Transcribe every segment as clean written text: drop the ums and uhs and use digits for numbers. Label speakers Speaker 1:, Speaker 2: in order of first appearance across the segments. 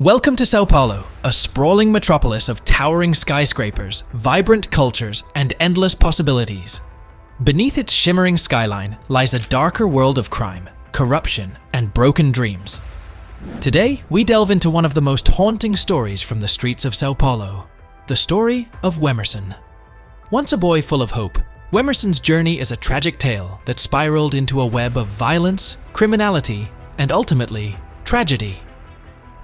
Speaker 1: Welcome to Sao Paulo, a sprawling metropolis of towering skyscrapers, vibrant cultures, and endless possibilities. Beneath its shimmering skyline lies a darker world of crime, corruption, and broken dreams. Today, we delve into one of the most haunting stories from the streets of Sao Paulo, the story of Wemerson. Once a boy full of hope, Wemerson's journey is a tragic tale that spiraled into a web of violence, criminality, and ultimately, tragedy.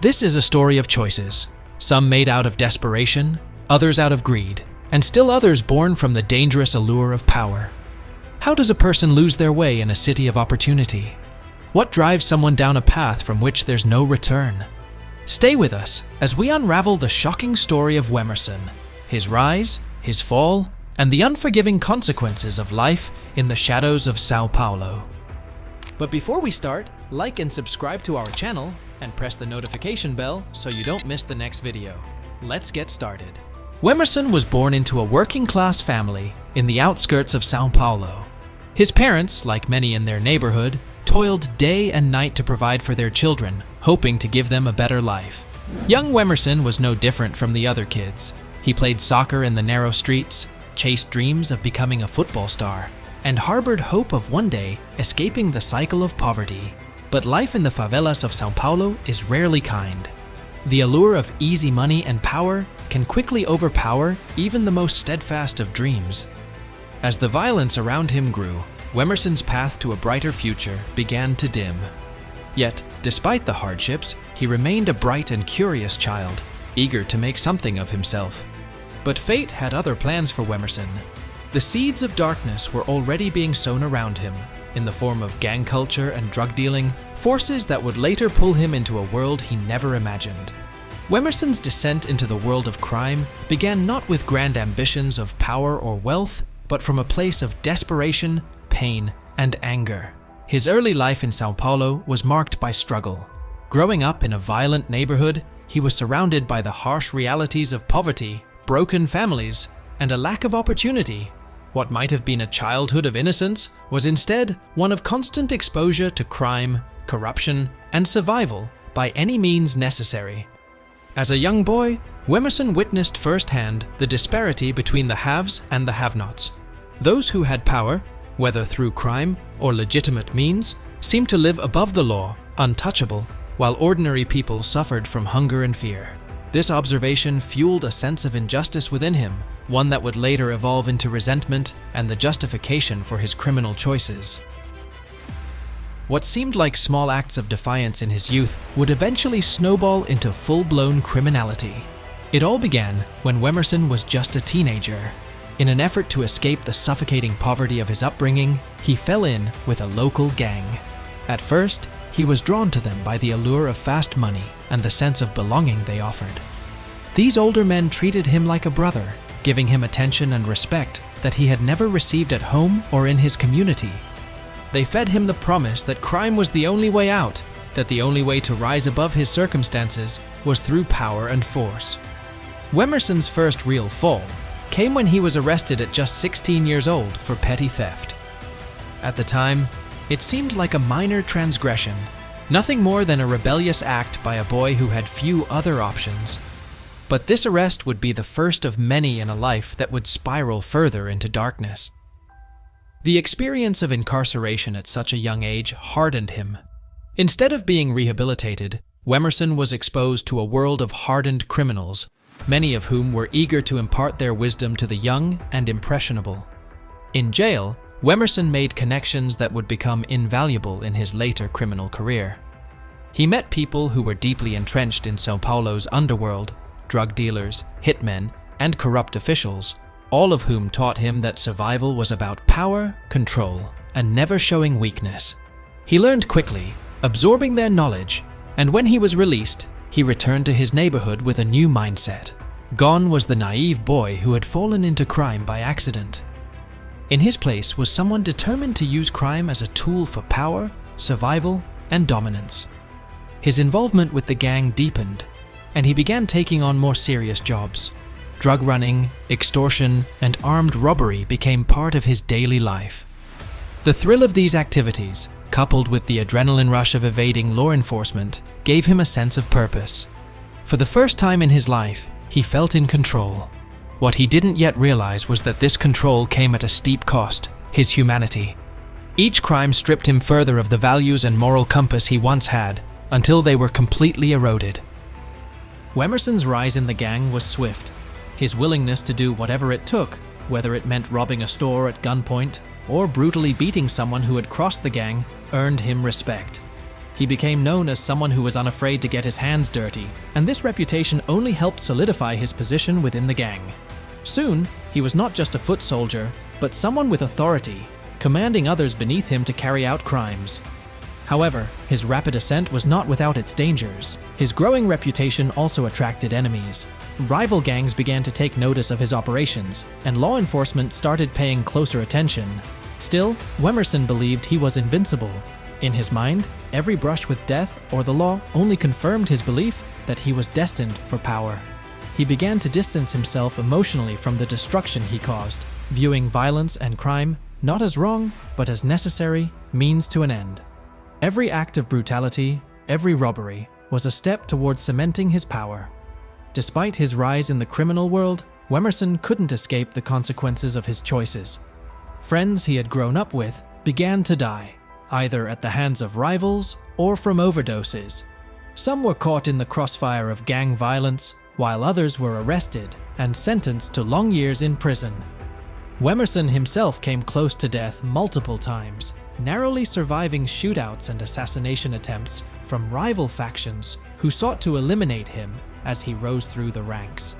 Speaker 1: This is a story of choices, some made out of desperation, others out of greed, and still others born from the dangerous allure of power. How does a person lose their way in a city of opportunity? What drives someone down a path from which there's no return? Stay with us as we unravel the shocking story of Wemerson, his rise, his fall, and the unforgiving consequences of life in the shadows of Sao Paulo. But before we start, like and subscribe to our channel, and press the notification bell so you don't miss the next video. Let's get started. Wemerson was born into a working-class family in the outskirts of São Paulo. His parents, like many in their neighborhood, toiled day and night to provide for their children, hoping to give them a better life. Young Wemerson was no different from the other kids. He played soccer in the narrow streets, chased dreams of becoming a football star, and harbored hope of one day escaping the cycle of poverty. But life in the favelas of São Paulo is rarely kind. The allure of easy money and power can quickly overpower even the most steadfast of dreams. As the violence around him grew, Wemerson's path to a brighter future began to dim. Yet, despite the hardships, he remained a bright and curious child, eager to make something of himself. But fate had other plans for Wemerson. The seeds of darkness were already being sown around him, in the form of gang culture and drug dealing, forces that would later pull him into a world he never imagined. Wemerson's descent into the world of crime began not with grand ambitions of power or wealth, but from a place of desperation, pain, and anger. His early life in Sao Paulo was marked by struggle. Growing up in a violent neighborhood, he was surrounded by the harsh realities of poverty, broken families, and a lack of opportunity. What might have been a childhood of innocence was instead one of constant exposure to crime, corruption, and survival by any means necessary. As a young boy, Wemerson witnessed firsthand the disparity between the haves and the have-nots. Those who had power, whether through crime or legitimate means, seemed to live above the law, untouchable, while ordinary people suffered from hunger and fear. This observation fueled a sense of injustice within him, one that would later evolve into resentment and the justification for his criminal choices. What seemed like small acts of defiance in his youth would eventually snowball into full-blown criminality. It all began when Wemerson was just a teenager. In an effort to escape the suffocating poverty of his upbringing, he fell in with a local gang. At first, he was drawn to them by the allure of fast money and the sense of belonging they offered. These older men treated him like a brother, giving him attention and respect that he had never received at home or in his community. They fed him the promise that crime was the only way out, that the only way to rise above his circumstances was through power and force. Wemerson's first real fall came when he was arrested at just 16 years old for petty theft. At the time, it seemed like a minor transgression, nothing more than a rebellious act by a boy who had few other options. But this arrest would be the first of many in a life that would spiral further into darkness. The experience of incarceration at such a young age hardened him. Instead of being rehabilitated, Wemerson was exposed to a world of hardened criminals, many of whom were eager to impart their wisdom to the young and impressionable. In jail, Wemerson made connections that would become invaluable in his later criminal career. He met people who were deeply entrenched in Sao Paulo's underworld, drug dealers, hitmen, and corrupt officials, all of whom taught him that survival was about power, control, and never showing weakness. He learned quickly, absorbing their knowledge, and when he was released, he returned to his neighborhood with a new mindset. Gone was the naive boy who had fallen into crime by accident. In his place was someone determined to use crime as a tool for power, survival, and dominance. His involvement with the gang deepened, and he began taking on more serious jobs. Drug running, extortion, and armed robbery became part of his daily life. The thrill of these activities, coupled with the adrenaline rush of evading law enforcement, gave him a sense of purpose. For the first time in his life, he felt in control. What he didn't yet realize was that this control came at a steep cost: his humanity. Each crime stripped him further of the values and moral compass he once had, until they were completely eroded. Wemerson's rise in the gang was swift. His willingness to do whatever it took, whether it meant robbing a store at gunpoint or brutally beating someone who had crossed the gang, earned him respect. He became known as someone who was unafraid to get his hands dirty, and this reputation only helped solidify his position within the gang. Soon, he was not just a foot soldier, but someone with authority, commanding others beneath him to carry out crimes. However, his rapid ascent was not without its dangers. His growing reputation also attracted enemies. Rival gangs began to take notice of his operations, and law enforcement started paying closer attention. Still, Wemerson believed he was invincible. In his mind, every brush with death or the law only confirmed his belief that he was destined for power. He began to distance himself emotionally from the destruction he caused, viewing violence and crime not as wrong, but as necessary means to an end. Every act of brutality, every robbery, was a step towards cementing his power. Despite his rise in the criminal world, Wemerson couldn't escape the consequences of his choices. Friends he had grown up with began to die, either at the hands of rivals or from overdoses. Some were caught in the crossfire of gang violence, while others were arrested and sentenced to long years in prison. Wemerson himself came close to death multiple times, narrowly surviving shootouts and assassination attempts from rival factions who sought to eliminate him as he rose through the ranks.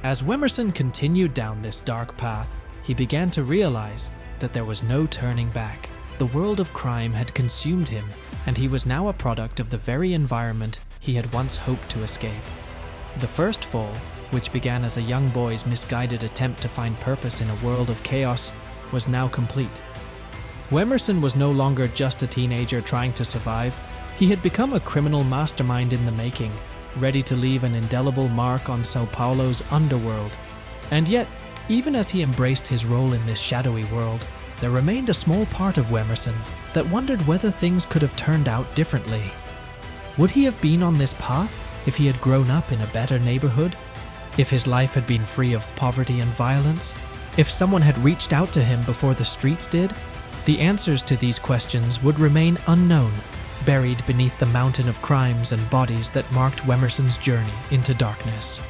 Speaker 1: As Wemerson continued down this dark path, he began to realize that there was no turning back. The world of crime had consumed him, and he was now a product of the very environment he had once hoped to escape. The first fall, which began as a young boy's misguided attempt to find purpose in a world of chaos, was now complete. Wemerson was no longer just a teenager trying to survive. He had become a criminal mastermind in the making, ready to leave an indelible mark on Sao Paulo's underworld. And yet, even as he embraced his role in this shadowy world, there remained a small part of Wemerson that wondered whether things could have turned out differently. Would he have been on this path if he had grown up in a better neighborhood? If his life had been free of poverty and violence? If someone had reached out to him before the streets did? The answers to these questions would remain unknown, buried beneath the mountain of crimes and bodies that marked Wemerson's journey into darkness.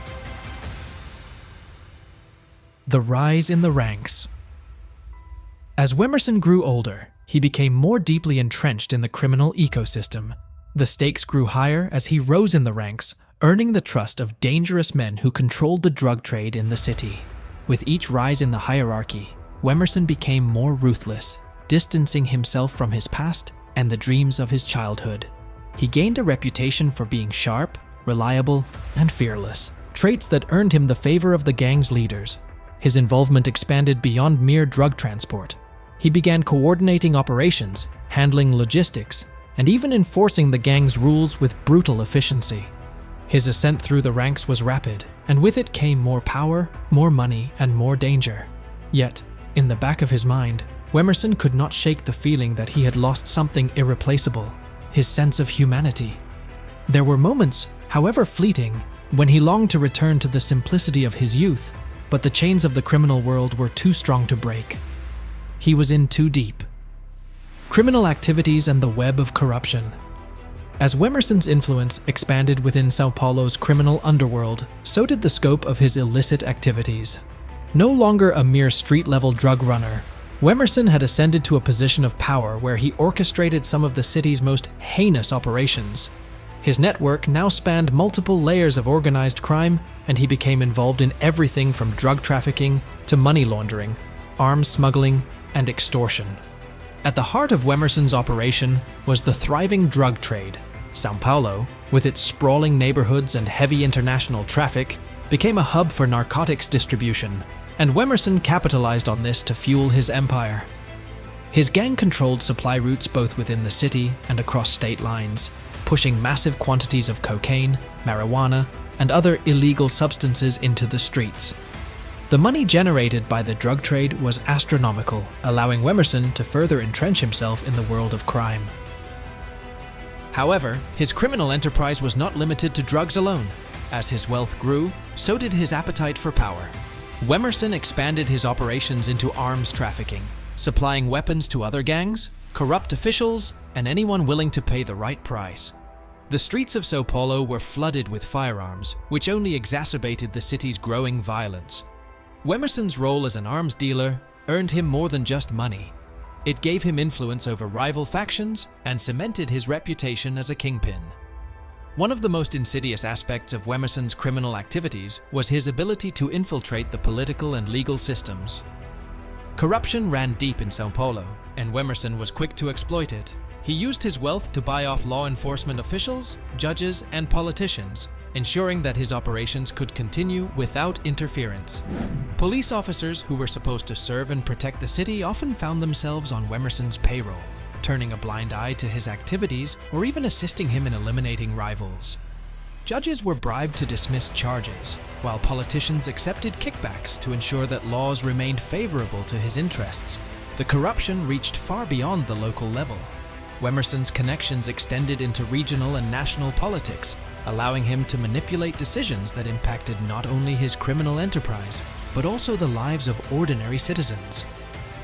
Speaker 1: The rise in the ranks. As Wemerson grew older, he became more deeply entrenched in the criminal ecosystem. The stakes grew higher as he rose in the ranks, earning the trust of dangerous men who controlled the drug trade in the city. With each rise in the hierarchy, Wemerson became more ruthless, distancing himself from his past and the dreams of his childhood. He gained a reputation for being sharp, reliable, and fearless, traits that earned him the favor of the gang's leaders. His involvement expanded beyond mere drug transport. He began coordinating operations, handling logistics, and even enforcing the gang's rules with brutal efficiency. His ascent through the ranks was rapid, and with it came more power, more money, and more danger. Yet, in the back of his mind, Wemerson could not shake the feeling that he had lost something irreplaceable: his sense of humanity. There were moments, however fleeting, when he longed to return to the simplicity of his youth, but the chains of the criminal world were too strong to break. He was in too deep. Criminal activities and the web of corruption. As Wemerson's influence expanded within Sao Paulo's criminal underworld, so did the scope of his illicit activities. No longer a mere street-level drug runner, Wemerson had ascended to a position of power where he orchestrated some of the city's most heinous operations. His network now spanned multiple layers of organized crime, and he became involved in everything from drug trafficking to money laundering, arms smuggling, and extortion. At the heart of Wemerson's operation was the thriving drug trade. São Paulo, with its sprawling neighborhoods and heavy international traffic, became a hub for narcotics distribution, and Wemerson capitalized on this to fuel his empire. His gang controlled supply routes both within the city and across state lines, pushing massive quantities of cocaine, marijuana, and other illegal substances into the streets. The money generated by the drug trade was astronomical, allowing Wemerson to further entrench himself in the world of crime. However, his criminal enterprise was not limited to drugs alone. As his wealth grew, so did his appetite for power. Wemerson expanded his operations into arms trafficking, supplying weapons to other gangs, corrupt officials, and anyone willing to pay the right price. The streets of Sao Paulo were flooded with firearms, which only exacerbated the city's growing violence. Wemerson's role as an arms dealer earned him more than just money. It gave him influence over rival factions and cemented his reputation as a kingpin. One of the most insidious aspects of Wemerson's criminal activities was his ability to infiltrate the political and legal systems. Corruption ran deep in São Paulo, and Wemerson was quick to exploit it. He used his wealth to buy off law enforcement officials, judges, and politicians, ensuring that his operations could continue without interference. Police officers who were supposed to serve and protect the city often found themselves on Wemerson's payroll, turning a blind eye to his activities or even assisting him in eliminating rivals. Judges were bribed to dismiss charges, while politicians accepted kickbacks to ensure that laws remained favorable to his interests. The corruption reached far beyond the local level. Wemerson's connections extended into regional and national politics, allowing him to manipulate decisions that impacted not only his criminal enterprise, but also the lives of ordinary citizens.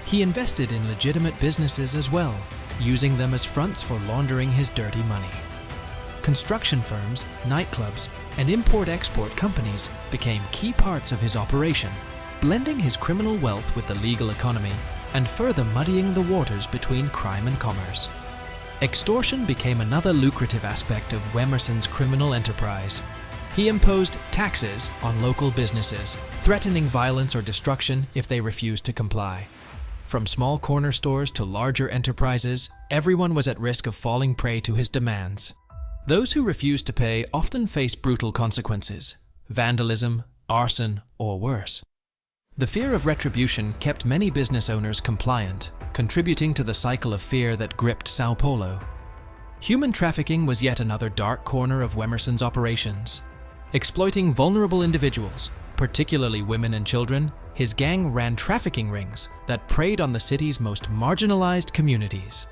Speaker 1: He invested in legitimate businesses as well, using them as fronts for laundering his dirty money. Construction firms, nightclubs, and import-export companies became key parts of his operation, blending his criminal wealth with the legal economy and further muddying the waters between crime and commerce. Extortion became another lucrative aspect of Wemerson's criminal enterprise. He imposed taxes on local businesses, threatening violence or destruction if they refused to comply. From small corner stores to larger enterprises, everyone was at risk of falling prey to his demands. Those who refused to pay often faced brutal consequences: vandalism, arson, or worse. The fear of retribution kept many business owners compliant, contributing to the cycle of fear that gripped Sao Paulo. Human trafficking was yet another dark corner of Wemerson's operations. Exploiting vulnerable individuals, particularly women and children, his gang ran trafficking rings that preyed on the city's most marginalized communities.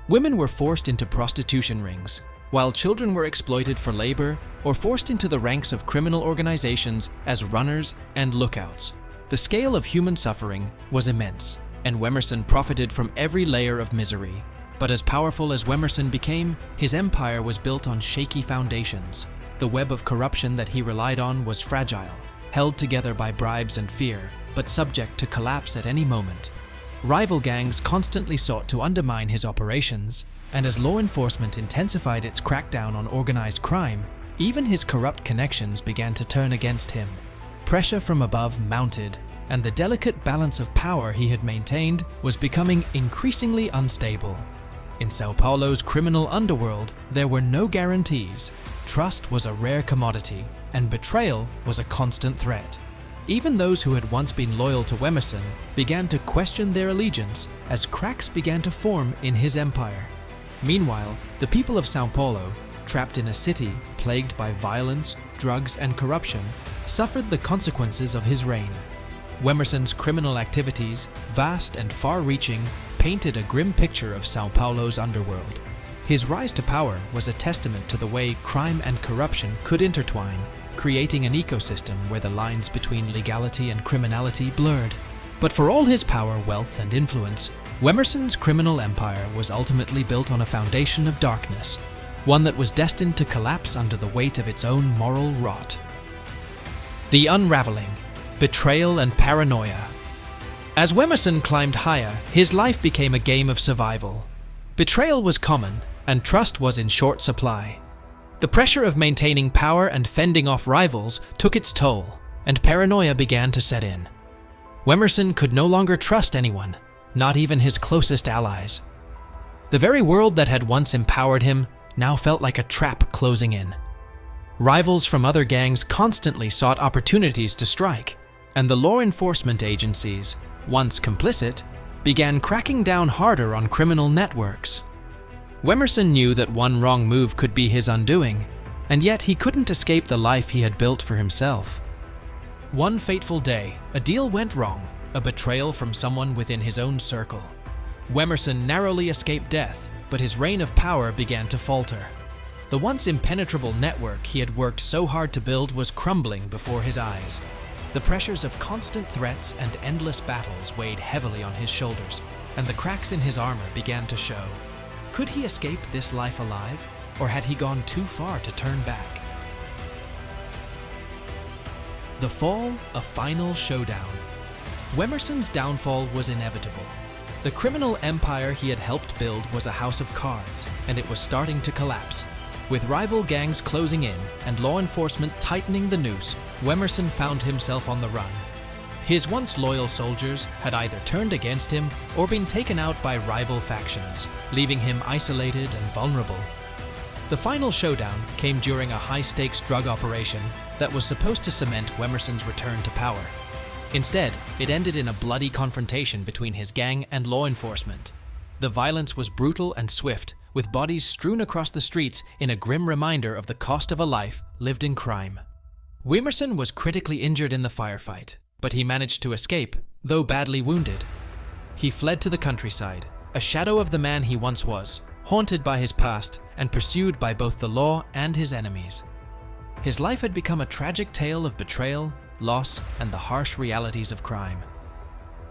Speaker 1: Women were forced into prostitution rings, while children were exploited for labor or forced into the ranks of criminal organizations as runners and lookouts. The scale of human suffering was immense, and Wemerson profited from every layer of misery. But as powerful as Wemerson became, his empire was built on shaky foundations. The web of corruption that he relied on was fragile, held together by bribes and fear, but subject to collapse at any moment. Rival gangs constantly sought to undermine his operations, and as law enforcement intensified its crackdown on organized crime, even his corrupt connections began to turn against him. Pressure from above mounted, and the delicate balance of power he had maintained was becoming increasingly unstable. In Sao Paulo's criminal underworld, there were no guarantees. Trust was a rare commodity, and betrayal was a constant threat. Even those who had once been loyal to Wemerson began to question their allegiance as cracks began to form in his empire. Meanwhile, the people of São Paulo, trapped in a city plagued by violence, drugs, and corruption, suffered the consequences of his reign. Wemerson's criminal activities, vast and far-reaching, painted a grim picture of São Paulo's underworld. His rise to power was a testament to the way crime and corruption could intertwine, creating an ecosystem where the lines between legality and criminality blurred. But for all his power, wealth, and influence, Wemerson's criminal empire was ultimately built on a foundation of darkness, one that was destined to collapse under the weight of its own moral rot. The unraveling, betrayal, and paranoia. As Wemerson climbed higher, his life became a game of survival. Betrayal was common, and trust was in short supply. The pressure of maintaining power and fending off rivals took its toll, and paranoia began to set in. Wemerson could no longer trust anyone, not even his closest allies. The very world that had once empowered him now felt like a trap closing in. Rivals from other gangs constantly sought opportunities to strike, and the law enforcement agencies, once complicit, began cracking down harder on criminal networks. Wemerson knew that one wrong move could be his undoing, and yet he couldn't escape the life he had built for himself. One fateful day, a deal went wrong, a betrayal from someone within his own circle. Wemerson narrowly escaped death, but his reign of power began to falter. The The once impenetrable network he had worked so hard to build was crumbling before his eyes. The pressures of constant threats and endless battles weighed heavily on his shoulders, and the cracks in his armor began to show. Could he escape this life alive, or had he gone too far to turn back? The Fall, a final showdown. Wemerson's downfall was inevitable. The criminal empire he had helped build was a house of cards, and it was starting to collapse. With rival gangs closing in and law enforcement tightening the noose, Wemerson found himself on the run. His once loyal soldiers had either turned against him or been taken out by rival factions, leaving him isolated and vulnerable. The final showdown came during a high-stakes drug operation that was supposed to cement Wemerson's return to power. Instead, it ended in a bloody confrontation between his gang and law enforcement. The violence was brutal and swift, with bodies strewn across the streets in a grim reminder of the cost of a life lived in crime. Wemerson was critically injured in the firefight, but he managed to escape, though badly wounded. He fled to the countryside, a shadow of the man he once was, haunted by his past and pursued by both the law and his enemies. His life had become a tragic tale of betrayal, loss, and the harsh realities of crime.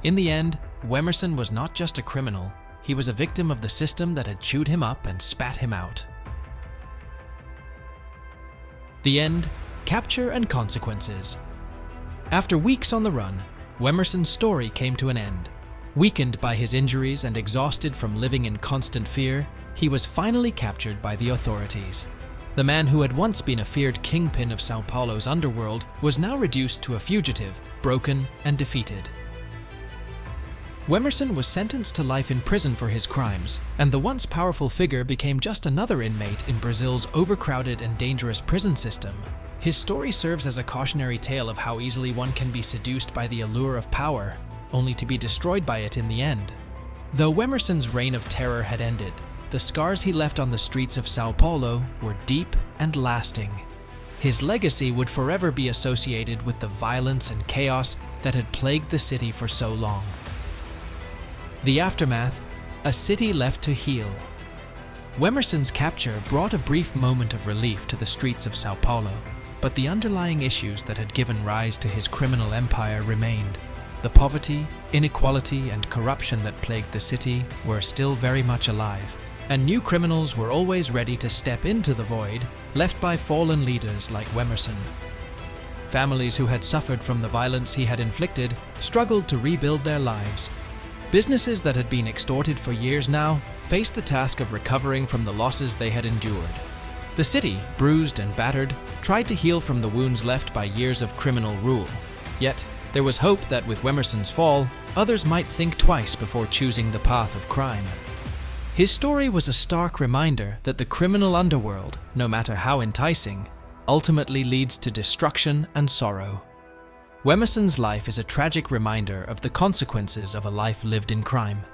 Speaker 1: In the end, Wemerson was not just a criminal, he was a victim of the system that had chewed him up and spat him out. The end, capture and consequences. After weeks on the run, Wemerson's story came to an end. Weakened by his injuries and exhausted from living in constant fear, he was finally captured by the authorities. The man who had once been a feared kingpin of Sao Paulo's underworld was now reduced to a fugitive, broken and defeated. Wemerson was sentenced to life in prison for his crimes, and the once powerful figure became just another inmate in Brazil's overcrowded and dangerous prison system. His story serves as a cautionary tale of how easily one can be seduced by the allure of power, only to be destroyed by it in the end. Though Wemerson's reign of terror had ended, the scars he left on the streets of Sao Paulo were deep and lasting. His legacy would forever be associated with the violence and chaos that had plagued the city for so long. The aftermath, a city left to heal. Wemerson's capture brought a brief moment of relief to the streets of Sao Paulo, but the underlying issues that had given rise to his criminal empire remained. The poverty, inequality, and corruption that plagued the city were still very much alive, and new criminals were always ready to step into the void left by fallen leaders like Wemerson. Families who had suffered from the violence he had inflicted struggled to rebuild their lives. Businesses that had been extorted for years now faced the task of recovering from the losses they had endured. The city, bruised and battered, tried to heal from the wounds left by years of criminal rule. Yet, there was hope that with Wemerson's fall, others might think twice before choosing the path of crime. His story was a stark reminder that the criminal underworld, no matter how enticing, ultimately leads to destruction and sorrow. Wemerson's life is a tragic reminder of the consequences of a life lived in crime.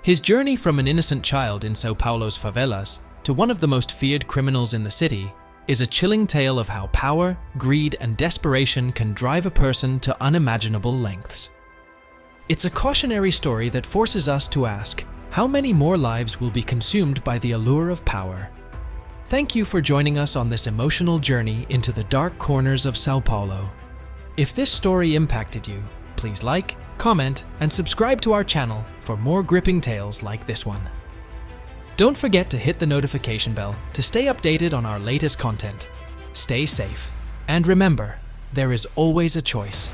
Speaker 1: His journey from an innocent child in Sao Paulo's favelas to one of the most feared criminals in the city is a chilling tale of how power, greed, and desperation can drive a person to unimaginable lengths. It's a cautionary story that forces us to ask, how many more lives will be consumed by the allure of power? Thank you for joining us on this emotional journey into the dark corners of Sao Paulo. If this story impacted you, please like, comment, and subscribe to our channel for more gripping tales like this one. Don't forget to hit the notification bell to stay updated on our latest content. Stay safe, and remember, there is always a choice.